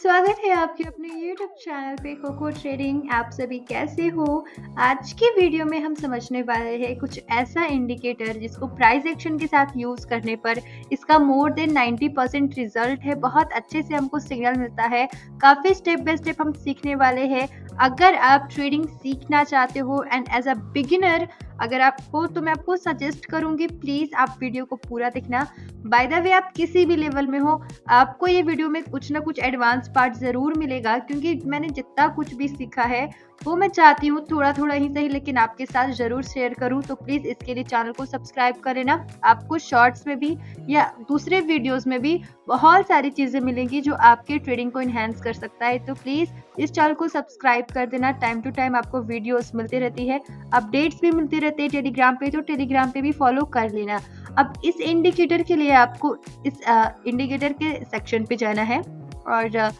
स्वागत है आपके अपने YouTube चैनल पे कोको ट्रेडिंग। आप सभी कैसे हो? आज की वीडियो में हम समझने वाले हैं कुछ ऐसा इंडिकेटर जिसको प्राइस एक्शन के साथ यूज़ करने पर इसका मोर देन 90% रिजल्ट है। बहुत अच्छे से हमको सिग्नल मिलता है। काफ़ी स्टेप बाय स्टेप हम सीखने वाले हैं। अगर आप ट्रेडिंग सीखना चाहते हो एंड एज अ बिगिनर अगर आप हो तो मैं आपको सजेस्ट करूंगी प्लीज़ आप वीडियो को पूरा देखना। बाय द वे आप किसी भी लेवल में हो आपको ये वीडियो में कुछ ना कुछ एडवांस पार्ट ज़रूर मिलेगा, क्योंकि मैंने जितना कुछ भी सीखा है वो मैं चाहती हूँ थोड़ा थोड़ा ही सही लेकिन आपके साथ ज़रूर शेयर करूँ। तो प्लीज़ इसके लिए चैनल को सब्सक्राइब कर लेना। आपको शॉर्ट्स में भी या दूसरे वीडियोस में भी बहुत सारी चीज़ें मिलेंगी जो आपके ट्रेडिंग को इन्हेंस कर सकता है। तो प्लीज़ इस चैनल को सब्सक्राइब कर देना। टाइम टू टाइम आपको वीडियोस मिलती रहती है, अपडेट्स भी मिलती रहती है टेलीग्राम पे, तो टेलीग्राम पे भी फॉलो कर लेना। अब इस इंडिकेटर के लिए आपको इस इंडिकेटर के सेक्शन पे जाना है और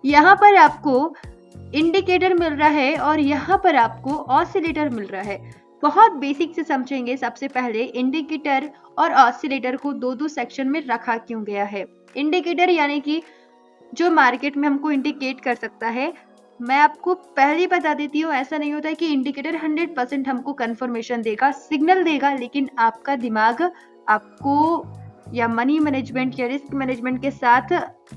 यहाँ पर आपको इंडिकेटर मिल रहा है और यहाँ पर आपको ऑसिलेटर मिल रहा है। बहुत बेसिक से समझेंगे। सबसे पहले इंडिकेटर और ऑसिलेटर को दो दो सेक्शन में रखा क्यों गया है। इंडिकेटर यानी कि जो मार्केट में हमको इंडिकेट कर सकता है। मैं आपको पहले ही बता देती हूँ, ऐसा नहीं होता है कि इंडिकेटर 100% हमको कंफर्मेशन देगा, सिग्नल देगा, लेकिन आपका दिमाग आपको या मनी मैनेजमेंट या रिस्क मैनेजमेंट के साथ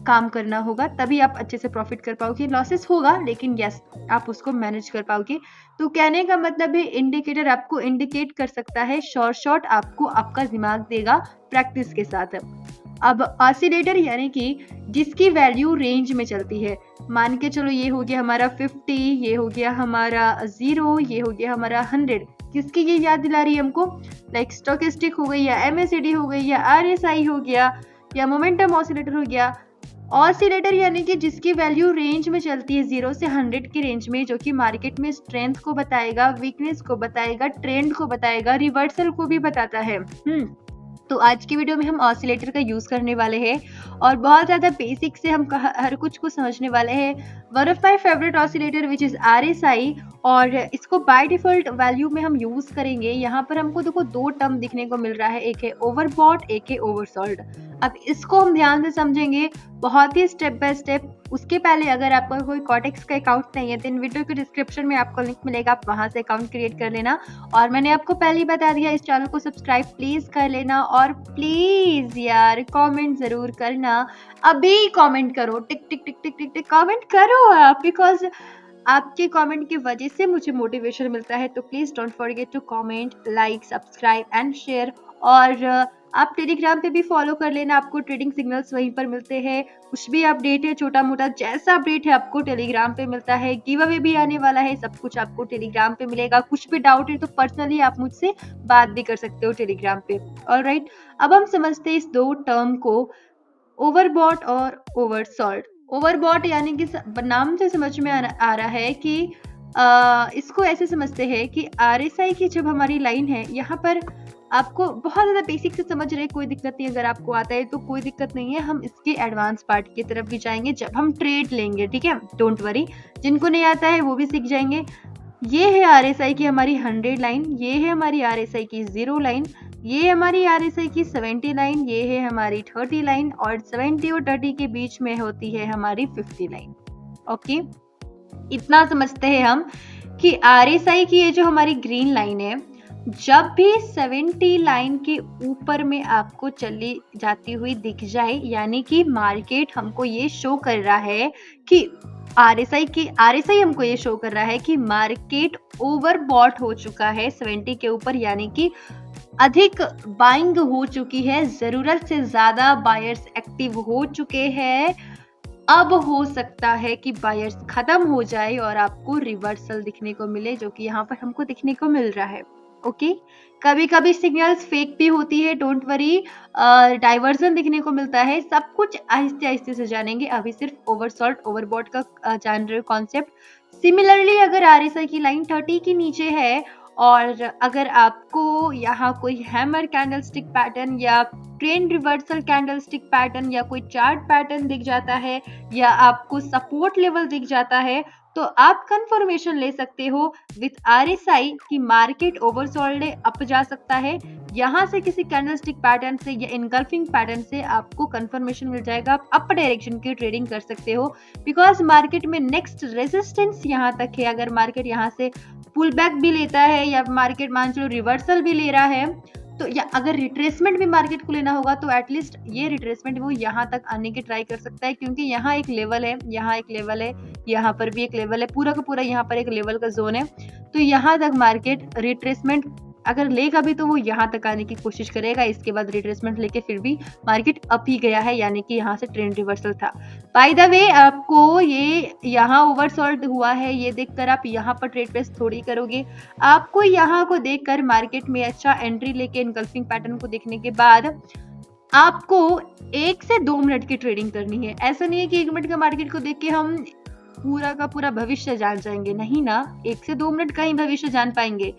काम करना होगा, तभी आप अच्छे से प्रॉफिट कर पाओगे। लॉसेस होगा लेकिन यस आप उसको मैनेज कर पाओगे। तो कहने का मतलब है इंडिकेटर आपको इंडिकेट कर सकता है, शॉर्ट आपको आपका दिमाग देगा प्रैक्टिस के साथ। अब ऑसिलेटर यानी कि जिसकी वैल्यू रेंज में चलती है। मान के चलो ये हो गया हमारा 50, ये हो गया हमारा 0, ये हो गया हमारा 100। किसकी ये याद दिला रही है हमको? लाइक स्टोकेस्टिक हो गई या MACD हो गई या RSI हो गया या मोमेंटम ऑसिलेटर हो गया। ऑसिलेटर यानी कि जिसकी वैल्यू रेंज में चलती है 0 से 100 की रेंज में, जो कि मार्केट में स्ट्रेंथ को बताएगा, वीकनेस को बताएगा, ट्रेंड को बताएगा, रिवर्सल को भी बताता है। तो आज की वीडियो में हम ऑसिलेटर का यूज़ करने वाले हैं और बहुत ज़्यादा बेसिक से हम हर कुछ को समझने वाले हैं। One of my favourite oscillator which is RSI, और इसको बाय डिफ़ॉल्ट वैल्यू में हम यूज़ करेंगे। यहाँ पर हमको देखो दो टर्म दिखने को मिल रहा है, एक है ओवरबॉट, एक है ओवरसोल्ड। अब इसको हम ध्यान से समझेंगे बहुत ही स्टेप बाय स्टेप। उसके पहले अगर आपका कोई कॉटेक्स का अकाउंट नहीं है तो इन वीडियो के डिस्क्रिप्शन में आपको लिंक मिलेगा, आप वहाँ से अकाउंट क्रिएट कर लेना। और मैंने आपको पहले ही बता दिया इस चैनल को सब्सक्राइब प्लीज़ कर लेना और प्लीज़ यार कमेंट ज़रूर करना। अभी कमेंट करो, टिक टिक टिक टिक टिक टिक कमेंट करो आप, बिकॉज़ आपके कमेंट की वजह से मुझे मोटिवेशन मिलता है। तो please don't forget to comment, like, subscribe and share. और आप टेलीग्राम पे भी फॉलो कर लेना, आपको ट्रेडिंग सिग्नल्स वहीं पर मिलते हैं। कुछ भी अपडेट है छोटा मोटा, जैसा अपडेट है आपको टेलीग्राम पे मिलता है। गिव अवे भी आने वाला है, सब कुछ आपको टेलीग्राम पे मिलेगा। कुछ भी डाउट है तो पर्सनली आप मुझसे बात भी कर सकते हो टेलीग्राम पे। ऑलराइट, अब हम समझते हैं इस दो टर्म को, ओवरबॉट और ओवरसोल्ड। ओवरबॉट यानी कि नाम से समझ में आ रहा है कि इसको ऐसे समझते हैं कि RSI की जब हमारी लाइन है, यहाँ पर आपको बहुत ज़्यादा बेसिक से समझ रहे, कोई दिक्कत नहीं। अगर आपको आता है तो कोई दिक्कत नहीं है, हम इसके एडवांस पार्ट की तरफ भी जाएंगे जब हम ट्रेड लेंगे, ठीक है? डोंट वरी, जिनको नहीं आता है वो भी सीख जाएंगे। ये है RSI की हमारी 100 लाइन, ये है हमारी RSI की 0 लाइन, ये है हमारी RSI की 70 लाइन, ये है हमारी 30 लाइन, और 70 और 30 के बीच में होती है हमारी 50 लाइन। ओके, इतना समझते हैं हम कि RSI की ये जो हमारी ग्रीन लाइन है, जब भी 70 लाइन के ऊपर में आपको चली जाती हुई दिख जाए, यानी कि मार्केट हमको ये शो कर रहा है कि RSI हमको ये शो कर रहा है कि मार्केट ओवरबॉट हो चुका है 70 के ऊपर, यानी कि अधिक बाइंग हो चुकी है, जरूरत से ज्यादा बायर्स एक्टिव हो चुके हैं। अब हो सकता है कि बायर्स खत्म हो जाए और आपको रिवर्सल दिखने को मिले, जो कि यहाँ पर हमको दिखने को मिल रहा है। ओके, कभी कभी सिग्नल्स फेक भी होती है, डोंट वरी, डाइवर्जन दिखने को मिलता है। सब कुछ आहिस्ते आहिस्ते से जानेंगे, अभी सिर्फ ओवरसोल्ड ओवरबॉट का जान रहे हो कॉन्सेप्ट। सिमिलरली अगर RSI की लाइन 30 के नीचे है और अगर आपको यहाँ कोई हैमर कैंडलस्टिक पैटर्न या ट्रेंड रिवर्सल कैंडलस्टिक पैटर्न या कोई चार्ट पैटर्न दिख जाता है या आपको सपोर्ट लेवल दिख जाता है, तो आप कंफर्मेशन ले सकते हो विथ RSI कि मार्केट ओवरसोल्ड अप जा सकता है। यहाँ से किसी कैंडलस्टिक पैटर्न से या इनगल्फिंग पैटर्न से आपको कंफर्मेशन मिल जाएगा, आप अप डायरेक्शन की ट्रेडिंग कर सकते हो, बिकॉज मार्केट में नेक्स्ट रेजिस्टेंस यहाँ तक है। अगर मार्केट यहाँ से पुल बैक भी लेता है या मार्केट मान चलो रिवर्सल भी ले रहा है, तो या अगर रिट्रेसमेंट भी मार्केट को लेना होगा तो एटलीस्ट ये रिट्रेसमेंट वो यहाँ तक आने की ट्राई कर सकता है, क्योंकि यहाँ एक लेवल है, यहाँ एक लेवल है, यहाँ पर भी एक लेवल है, पूरा का पूरा यहाँ पर एक लेवल का जोन है। तो यहाँ तक मार्केट रिट्रेसमेंट अगर लेगा भी तो वो यहाँ तक आने की कोशिश करेगा, इसके बाद रिट्रेसमेंट लेके फिर भी मार्केट अप ही गया है, यानी कि यहाँ से ट्रेंड रिवर्सल था। बाय द वे आपको ये यहाँ ओवरसोल्ड हुआ है ये देखकर आप यहाँ पर ट्रेड प्लेस थोड़ी करोगे। आपको यहाँ को देखकर मार्केट में अच्छा एंट्री लेके इनगल्फिंग पैटर्न को देखने के बाद आपको 1 से 2 मिनट की ट्रेडिंग करनी है। ऐसा नहीं है कि 1 मिनट का मार्केट को देख के हम पूरा का पूरा भविष्य जान जाएंगे, नहीं ना, 1 से 2 मिनट का ही भविष्य जान पाएंगे।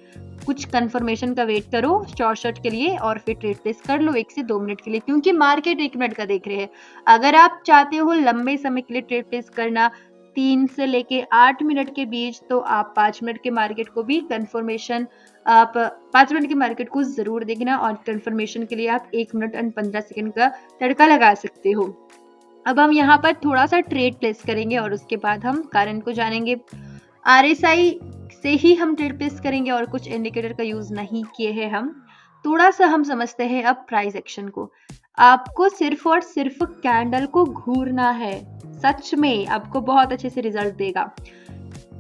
कुछ कंफर्मेशन का वेट करो शॉर्ट के लिए और फिर ट्रेड प्लेस कर लो 1 से 2 मिनट के लिए, क्योंकि मार्केट 1 मिनट का देख रहे हैं। अगर आप चाहते हो लंबे समय के लिए ट्रेड प्लेस करना 3 से लेके 8 मिनट के बीच, तो आप 5 मिनट के मार्केट को भी कंफर्मेशन, आप 5 मिनट के मार्केट को जरूर देखना और कंफर्मेशन के लिए आप 1 मिनट और 15 सेकंड का तड़का लगा सकते हो। अब हम यहाँ पर थोड़ा सा ट्रेड प्लेस करेंगे और उसके बाद हम कारण को जानेंगे। RSI से ही हम ट्रेड प्लेस करेंगे और कुछ इंडिकेटर का यूज नहीं किए हैं हम। थोड़ा सा हम समझते हैं अब प्राइस एक्शन को। आपको सिर्फ और सिर्फ कैंडल को घूरना है, सच में आपको बहुत अच्छे से रिजल्ट देगा।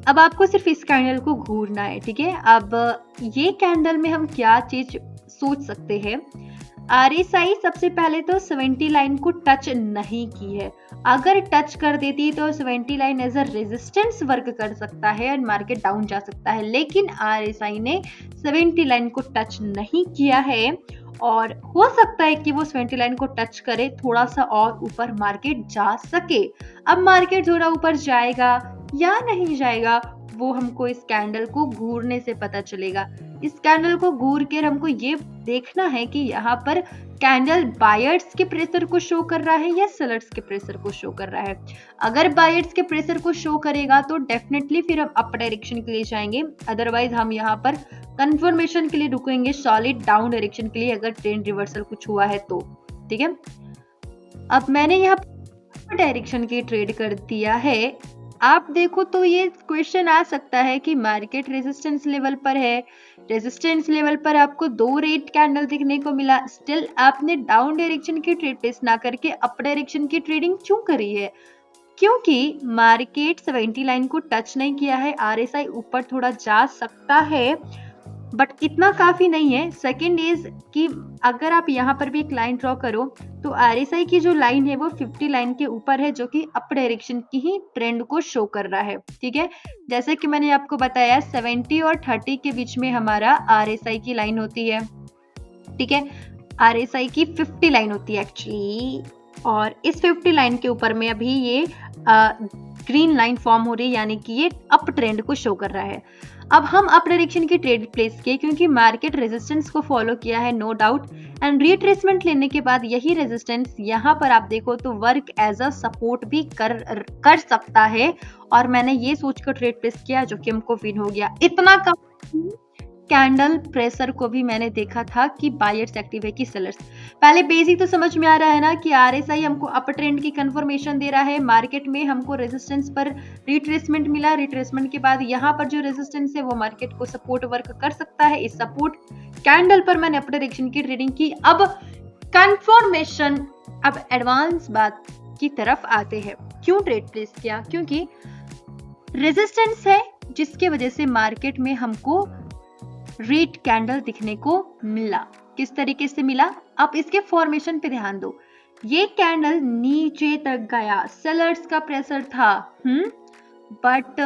अब आपको सिर्फ इस कैंडल को घूरना है, ठीक है। अब ये कैंडल में हम क्या चीज सोच सकते हैं। RSI सबसे पहले तो 70 लाइन को टच नहीं की है। अगर टच कर देती तो 70 line as a resistance work कर सकता है और मार्केट डाउन जा सकता है, लेकिन RSI ने 70 लाइन को टच नहीं किया है और हो सकता है कि वो 70 लाइन को टच करे, थोड़ा सा और ऊपर मार्केट जा सके। अब मार्केट थोड़ा ऊपर जाएगा या नहीं जाएगा वो हमको इस कैंडल को घूरने से पता चलेगा। इस कैंडल को घूर कर हमको ये देखना है कि यहाँ पर कैंडल बायर्स के प्रेशर को शो कर रहा है या सेलर्स के प्रेशर को शो कर रहा है। अगर बायर्स के प्रेशर को शो करेगा तो डेफिनेटली फिर हम अप डायरेक्शन के लिए जाएंगे, अदरवाइज हम यहाँ पर कंफर्मेशन के लिए रुकेंगे सॉलिड डाउन डायरेक्शन के लिए, अगर ट्रेंड रिवर्सल कुछ हुआ है तो, ठीक है। अब मैंने यहाँ डायरेक्शन की ट्रेड कर दिया है। आप देखो तो ये क्वेश्चन आ सकता है कि मार्केट रेजिस्टेंस लेवल पर है, रेजिस्टेंस लेवल पर आपको 2 रेड कैंडल दिखने को मिला, स्टिल आपने डाउन डायरेक्शन की ट्रेड प्लेस ना करके अप डायरेक्शन की ट्रेडिंग क्यों करी है। क्योंकि मार्केट 70 लाइन को टच नहीं किया है। RSI ऊपर थोड़ा जा सकता है बट इतना काफी नहीं है। सेकेंड इज कि अगर आप यहाँ पर भी एक लाइन ड्रॉ करो तो RSI की जो लाइन है वो 50 लाइन के ऊपर है, जो कि अप डायरेक्शन की ही ट्रेंड को शो कर रहा है, ठीक है। जैसे कि मैंने आपको बताया 70 और 30 के बीच में हमारा RSI की लाइन होती है, ठीक है। RSI की 50 लाइन होती है एक्चुअली, और इस 50 लाइन के ऊपर में अभी ये ग्रीन लाइन फॉर्म हो रही है, यानी कि ये अप ट्रेंड को शो कर रहा है। अब हम अप डायरेक्शन की ट्रेड प्लेस किए क्योंकि मार्केट रेजिस्टेंस को फॉलो किया है, नो डाउट, एंड रिट्रेसमेंट लेने के बाद यही रेजिस्टेंस यहाँ पर आप देखो तो वर्क एज अ सपोर्ट भी कर सकता है, और मैंने ये सोचकर ट्रेड प्लेस किया जो कि हमको विन हो गया। इतना कम कैंडल प्रेशर को भी मैंने देखा था कि बायर्स एक्टिव है कि सेलर्स। पहले बेसिक तो समझ में आ रहा है ना कि RSI हमको अप ट्रेंड की कंफर्मेशन दे रहा है, मार्केट में हमको रेजिस्टेंस पर रिट्रेसमेंट मिला, रिट्रेसमेंट के बाद यहाँ पर जो रेजिस्टेंस है वो मार्केट को सपोर्ट वर्क कर सकता है। इस सपोर्ट कैंडल पर मैंने अप डायरेक्शन की ट्रेडिंग की। अब कंफर्मेशन, अब एडवांस बात की तरफ आते हैं। क्यों ट्रेड प्लेस किया, क्योंकि रेजिस्टेंस है जिसके वजह से मार्केट में हमको रेड कैंडल दिखने को मिला। किस तरीके से मिला, आप इसके फॉर्मेशन पे ध्यान दो। ये कैंडल नीचे तक गया, सेलर्स का प्रेशर था, बट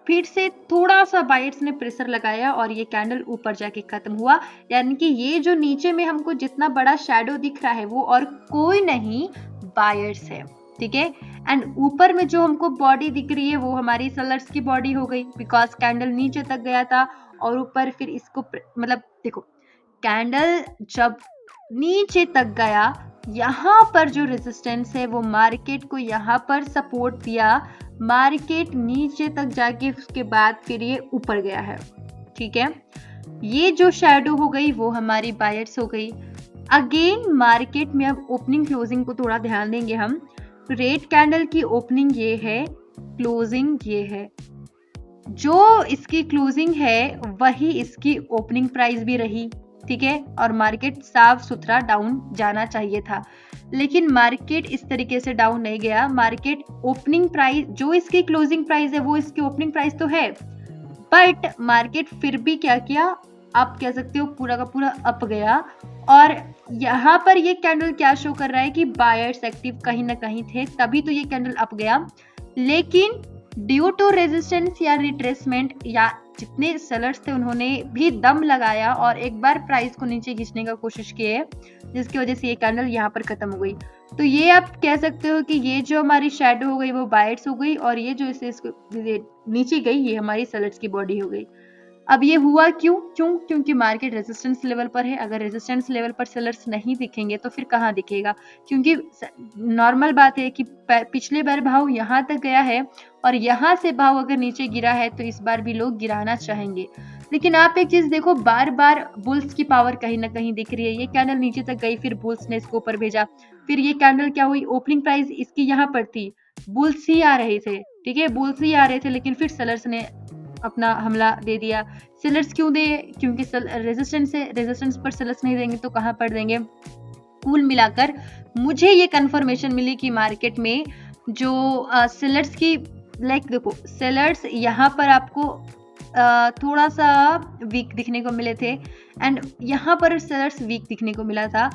फिर से थोड़ा सा बायर्स ने प्रेशर लगाया और ये कैंडल ऊपर जाके खत्म हुआ। यानी कि ये जो नीचे में हमको जितना बड़ा शैडो दिख रहा है वो और कोई नहीं, बायर्स है, ठीक है। एंड ऊपर में जो हमको बॉडी दिख रही है वो हमारी सेलर्स की बॉडी हो गई, बिकॉज कैंडल नीचे तक गया था और ऊपर फिर इसको मतलब देखो, कैंडल जब नीचे तक गया, यहाँ पर जो रेजिस्टेंस है वो मार्केट को यहाँ पर सपोर्ट दिया, मार्केट नीचे तक जाके उसके बाद फिर ये ऊपर गया है। ठीक है, ये जो शैडो हो गई वो हमारी बायर्स हो गई। अगेन मार्केट में अब ओपनिंग क्लोजिंग को थोड़ा ध्यान देंगे हम। रेड कैंडल की ओपनिंग ये है, क्लोजिंग ये है, जो इसकी क्लोजिंग है वही इसकी ओपनिंग प्राइस भी रही। ठीक है, और मार्केट साफ सुथरा डाउन जाना चाहिए था, लेकिन मार्केट इस तरीके से डाउन नहीं गया। मार्केट ओपनिंग प्राइस, जो इसकी क्लोजिंग प्राइस है वो इसकी ओपनिंग प्राइस तो है, बट मार्केट फिर भी क्या किया, आप कह सकते हो पूरा का पूरा अप गया। और यहाँ पर ये कैंडल क्या शो कर रहा है कि बायर्स एक्टिव कहीं ना कहीं थे, तभी तो ये कैंडल अप गया। लेकिन ड्यू टू रेजिस्टेंस या रिट्रेसमेंट, या जितने सेलर्स थे उन्होंने भी दम लगाया और एक बार प्राइस को नीचे खींचने का कोशिश किए, जिसकी वजह से ये कैंडल यहाँ पर खत्म हो गई। तो ये आप कह सकते हो कि ये जो हमारी शैडो हो गई वो बायर्स हो गई, और ये जो इसको नीचे गई ये हमारी सेलर्स की बॉडी हो गई। अब ये हुआ क्योंकि मार्केट रेजिस्टेंस लेवल पर है। अगर रेजिस्टेंस लेवल पर सेलर्स नहीं दिखेंगे तो फिर कहाँ दिखेगा, क्योंकि नॉर्मल बात है कि पिछले बार भाव यहाँ तक गया है और यहाँ से भाव अगर नीचे गिरा है तो इस बार भी लोग गिराना चाहेंगे। लेकिन आप एक चीज देखो, बार बार बुल्स की पावर कहीं ना कहीं दिख रही है। ये कैंडल नीचे तक गई, फिर बुल्स ने इसको ऊपर भेजा, फिर ये कैंडल क्या हुई, ओपनिंग प्राइस इसकी यहाँ पर थी, बुल्स ही आ रहे थे। ठीक है, बुल्स ही आ रहे थे, लेकिन फिर सेलर्स ने अपना हमला दे दिया। सेलर्स क्यों दे, क्योंकि रेजिस्टेंस है, रेजिस्टेंस पर सेलर्स नहीं देंगे तो कहां पर देंगे। कुल मिलाकर मुझे ये कंफर्मेशन मिली कि मार्केट में जो सेलर्स की, लाइक देखो, सेलर्स यहाँ पर आपको थोड़ा सा वीक दिखने को मिले थे, एंड यहाँ पर सेलर्स वीक दिखने को मिला था।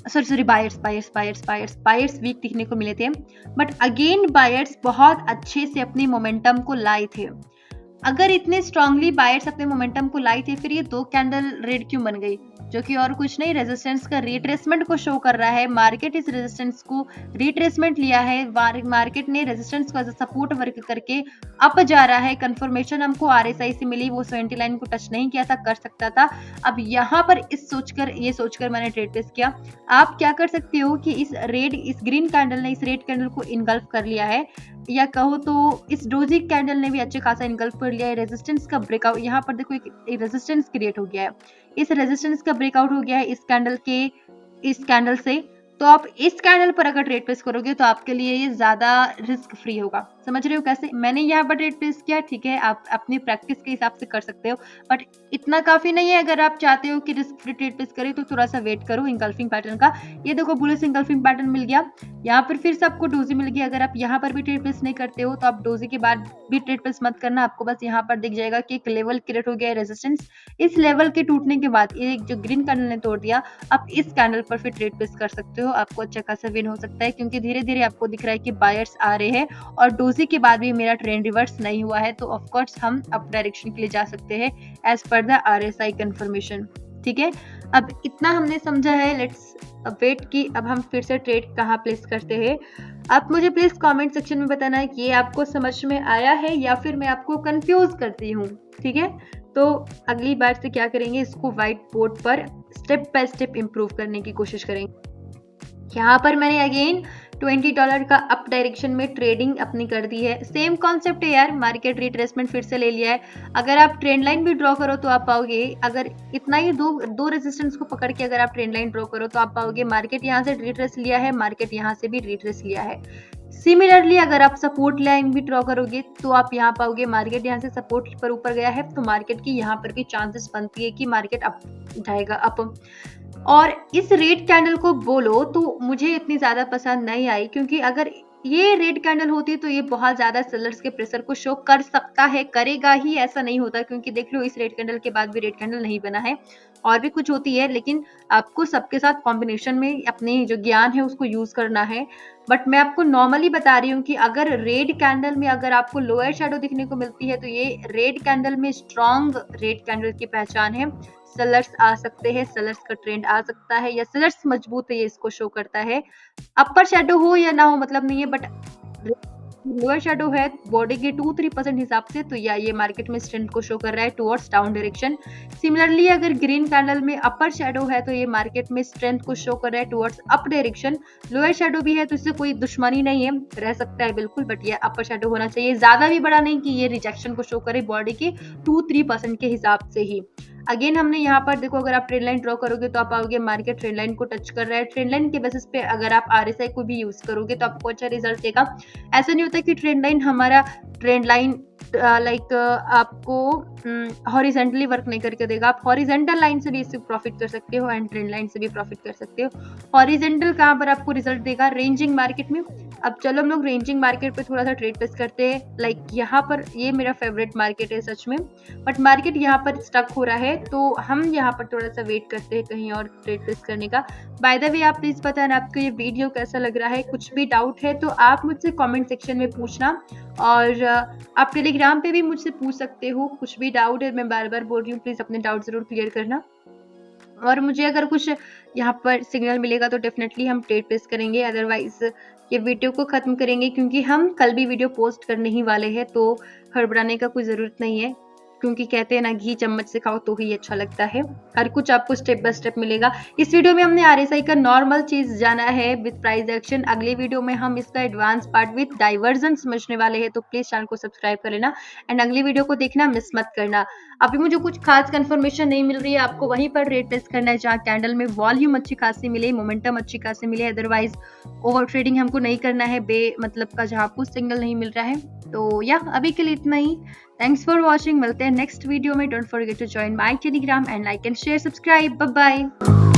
सॉरी, बायर्स वीक दिखने को मिले थे, बट अगेन बायर्स बहुत अच्छे से अपनी मोमेंटम को लाए थे। अगर इतने स्ट्रांगली बायर्स अपने मोमेंटम को लाई थे, फिर ये दो कैंडल रेड क्यों बन गई, जो कि और कुछ नहीं, रेजिस्टेंस का रिट्रेसमेंट को शो कर रहा है। मार्केट इस रेजिस्टेंस को रिट्रेसमेंट लिया है, मार्केट ने रेजिस्टेंस को सपोर्ट वर्क करके अप जा रहा है। कंफर्मेशन हमको आरएसआई से मिली, वो 70 लाइन को टच नहीं किया था, कर सकता था। अब यहाँ पर ये सोचकर मैंने ट्रेड प्लेस किया। आप क्या कर सकते हो कि इस ग्रीन कैंडल ने इस रेड कैंडल को इनगल्फ कर लिया है, या कहो तो इस डोजी कैंडल ने भी अच्छे खासा इनगल्फ कर लिया है। रेजिस्टेंस का ब्रेकआउट, यहाँ पर देखो एक रेजिस्टेंस क्रिएट हो गया है, इस रेजिस्टेंस का ब्रेकआउट हो गया है इस कैंडल से। तो आप इस कैंडल पर अगर ट्रेड प्लेस करोगे तो आपके लिए ये ज्यादा रिस्क फ्री होगा। समझ रहे हो कैसे मैंने यहाँ पर ट्रेड प्लेस किया। ठीक है, आप अपनी प्रैक्टिस के हिसाब से कर सकते हो, बट इतना काफी नहीं है। अगर आप चाहते हो कि रिस्क फ्री ट्रेड प्लेस करें तो थोड़ा सा वेट करो इंगल्फिंग पैटर्न का। ये देखो, बुलिश इंगल्फिंग पैटर्न मिल गया, यहाँ पर फिर से आपको डोजी मिल गया। अगर आप यहाँ पर भी ट्रेड प्लेस नहीं करते हो तो आप डोजी के बाद भी ट्रेड प्लेस मत करना। आपको बस यहाँ पर दिख जाएगा कि एक लेवल क्रिएट हो गया है रेजिस्टेंस, इस लेवल के टूटने के बाद ये जो ग्रीन कैंडल ने तोड़ दिया, आप इस कैंडल पर फिर ट्रेड प्लेस कर सकते हो। आपको अच्छा खासा विन हो सकता है, क्योंकि धीरे धीरे आपको दिख रहा है कि बायर्स आ रहे हैं और डोजी के बाद भी मेरा ट्रेंड रिवर्स नहीं हुआ है, तो ऑफ कोर्स हम अप डायरेक्शन के लिए जा सकते हैं as per the RSI confirmation. ठीक है, अब इतना हमने समझा है। लेट्स वेट कि अब हम फिर से ट्रेड कहाँ प्लेस करते हैं। आप मुझे प्लीज कमेंट सेक्शन में बताना है कि ये आपको समझ में आया है या फिर मैं आपको कंफ्यूज करती हूँ। ठीक है, तो अगली बार से क्या करेंगे, इसको व्हाइट बोर्ड पर स्टेप बाय स्टेप इंप्रूव करने की कोशिश करेंगे। यहाँ पर मैंने अगेन $20 का अप डायरेक्शन में ट्रेडिंग अपनी कर दी है। सेम कॉन्सेप्ट है यार, मार्केट रिट्रेसमेंट फिर से ले लिया है। अगर आप ट्रेंड लाइन भी ड्रॉ करो तो आप पाओगे, अगर इतना ही दो रेजिस्टेंस को पकड़ के अगर आप ट्रेंड लाइन ड्रॉ करो तो आप पाओगे मार्केट यहाँ से रिट्रेस लिया है, मार्केट यहाँ से भी रिट्रेस लिया है। सिमिलरली अगर आप सपोर्ट लाइन भी ड्रॉ करोगे तो आप यहाँ पाओगे मार्केट यहाँ से सपोर्ट पर ऊपर गया है, तो मार्केट की यहाँ पर भी चांसेस बनती है कि मार्केट अप जाएगा अप। और इस रेड कैंडल को बोलो तो मुझे इतनी ज्यादा पसंद नहीं आई, क्योंकि अगर ये रेड कैंडल होती तो ये बहुत ज्यादा सेलर्स के प्रेशर को शो कर सकता है, करेगा ही, ऐसा नहीं होता। क्योंकि देख लो, इस रेड कैंडल के बाद भी रेड कैंडल नहीं बना है, और भी कुछ होती है, लेकिन आपको सबके साथ कॉम्बिनेशन में अपने जो ज्ञान है उसको यूज करना है। बट मैं आपको नॉर्मली बता रही हूँ कि अगर रेड कैंडल में अगर आपको लोअर शेडो दिखने को मिलती है तो ये रेड कैंडल में स्ट्रॉन्ग रेड कैंडल की पहचान है। सेलर्स आ सकते हैं, सेलर्स का ट्रेंड आ सकता है, या सेलर्स मजबूत है, ये इसको शो करता है। अपर शेडो हो या ना हो मतलब नहीं है, बट लोअर शैडो है बॉडी के 2-3% हिसाब से, तो या ये मार्केट में स्ट्रेंथ को शो कर रहा है टुवर्ड्स डाउन डायरेक्शन। सिमिलरली अगर ग्रीन कैंडल में अपर शैडो है तो ये मार्केट में स्ट्रेंथ को शो कर रहा है towards up direction. Lower shadow भी है तो इससे कोई दुश्मनी नहीं है, रह सकता है बिल्कुल, बट ये अपर शैडो होना चाहिए, ज्यादा भी बड़ा नहीं कि ये रिजेक्शन को शो करे बॉडी के 2-3% के हिसाब से ही। अगेन हमने यहाँ पर देखो, अगर आप ट्रेंड लाइन ड्रॉ करोगे तो आप आओगे मार्केट ट्रेंड लाइन को टच कर रहा है। ट्रेंड लाइन के बेसिस पे अगर आप आरएसआई को भी यूज करोगे तो आपको अच्छा रिजल्ट देगा। ऐसा नहीं होता कि ट्रेंड लाइन हमारा ट्रेंड लाइन लाइक आपको हॉरिजेंटली वर्क नहीं करके देगा। आप हॉरिजेंटल लाइन से भी इससे प्रॉफिट कर सकते हो एंड ट्रेंड लाइन से भी प्रॉफिट कर सकते हो। हॉरिजेंटल कहाँ पर आपको रिजल्ट देगा? रेंजिंग मार्केट में। अब चलो हम लोग रेंजिंग मार्केट पे थोड़ा सा ट्रेड टेस्ट करते हैं। लाइक यहाँ पर ये मेरा फेवरेट मार्केट है सच में, बट मार्केट यहाँ पर स्टक हो रहा है तो हम यहाँ पर थोड़ा सा वेट करते हैं कहीं और ट्रेड टेस्ट करने का। बाय द वे आप प्लीज बताना आपको ये वीडियो कैसा लग रहा है। कुछ भी डाउट है तो आप मुझसे कमेंट सेक्शन में पूछना, और आप टेलीग्राम पे भी मुझसे पूछ सकते हो। कुछ भी डाउट है, मैं बार बार बोल रही हूँ, प्लीज अपने डाउट जरूर क्लियर करना। और मुझे अगर कुछ यहाँ पर सिग्नल मिलेगा तो डेफिनेटली हम ट्रेड प्लेस करेंगे, अदरवाइज ये वीडियो को खत्म करेंगे, क्योंकि हम कल भी वीडियो पोस्ट करने ही वाले हैं, तो हड़बड़ाने का कोई ज़रूरत नहीं है। क्योंकि कहते हैं ना, घी चम्मच से खाओ तो ही अच्छा लगता है। हर कुछ आपको स्टेप बाय स्टेप मिलेगा। इस वीडियो में हमने आरएसआई का नॉर्मल चीज जाना है विद प्राइस एक्शन। अगले वीडियो में हम इसका एडवांस पार्ट विद डाइवर्जन समझने वाले हैं, तो प्लीज चैनल को सब्सक्राइब कर लेना एंड अगली वीडियो को देखना मिस मत करना। अभी मुझे कुछ खास कंफर्मेशन नहीं मिल रही है, आपको वहीं पर रेट टेस्ट करना है जहाँ कैंडल में वॉल्यूम अच्छी खासी मिले, मोमेंटम अच्छी खासी मिले। अदरवाइज ओवर ट्रेडिंग हमको नहीं करना है बे मतलब का, जहाँ आपको सिग्नल नहीं मिल रहा है। तो या अभी के लिए इतना ही। थैंक्स फॉर वॉचिंग, मिलते हैं नेक्स्ट वीडियो में। Don't forget to join my Telegram and like and share subscribe. Bye bye.